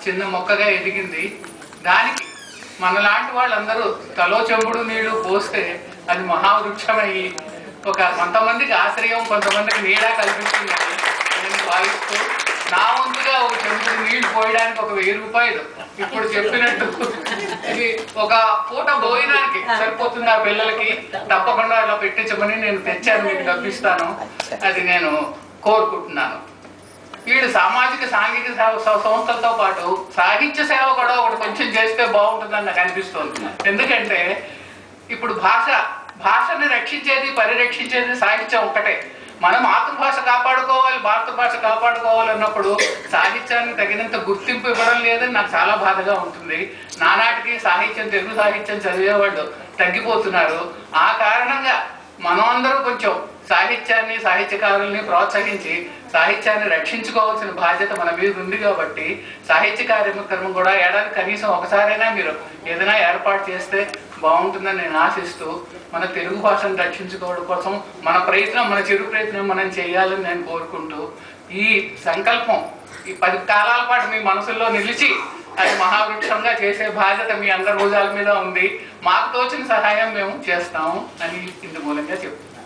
చిన్న మొక్కగా ఎదిగింది. దానికి మనలాంటి వాళ్ళందరూ తలో చెంబుడు నీళ్లు పోస్తే అది మహావృక్షమయ్యి కొంతమందికి ఆశ్రయం, కొంతమందికి నీడ కల్పిస్తుందని నేను భావిస్తూ నా వంతుగా ఒక చెంబుడు నీళ్లు పోయడానికి ఒక 1000 రూపాయలు ఇప్పుడు చెప్పినట్టు ఇది ఒక పూట భోజనానికి సరిపోతుంది ఆ పిల్లలకి. తప్పకుండా అలా పెట్టించమని నేను తెచ్చాను, మీకు డబ్బిస్తాను. అది నేను కోరుకుంటున్నాను. వీడు సామాజిక సాంఘిక సంస్థలతో పాటు సాహిత్య సేవ కూడా ఒకటి కొంచెం చేస్తే బాగుంటుందని నాకు అనిపిస్తుంది. ఎందుకంటే ఇప్పుడు భాషని రక్షించేది, పరిరక్షించేది సాహిత్యం ఒక్కటే. మనం మాతృభాష కాపాడుకోవాలి, మాతృభాష కాపాడుకోవాలన్నప్పుడు సాహిత్యానికి తగినంత గుర్తింపు ఇవ్వడం లేదని నాకు చాలా బాధగా ఉంటుంది. నానాటికి సాహిత్యం, తెలుగు సాహిత్యం చదివేవాళ్ళు తగ్గిపోతున్నారు. ఆ కారణంగా మనం అందరూ కొంచెం సాహిత్యాన్ని, సాహిత్యకారుల్ని ప్రోత్సహించి సాహిత్యాన్ని రక్షించుకోవాల్సిన బాధ్యత మన మీద ఉంది. కాబట్టి సాహిత్య కార్యక్రమం కూడా ఏడాది కనీసం ఒకసారైనా మీరు ఏదైనా ఏర్పాటు చేస్తే బాగుంటుందని నేను ఆశిస్తూ, మన తెలుగు భాషను రక్షించుకోవడం కోసం మన ప్రయత్నం, మన చిరు ప్రయత్నం మనం చేయాలని నేను కోరుకుంటూ, ఈ సంకల్పం ఈ 10 కాలాల పాటు మీ మనసుల్లో నిలిచి అది మహావృక్షంగా చేసే బాధ్యత మీ అందరి భుజాల మీద ఉంది. మాకు తోచిన సహాయం మేము చేస్తాము అని ఇందు మూలంగా చెప్తున్నాను.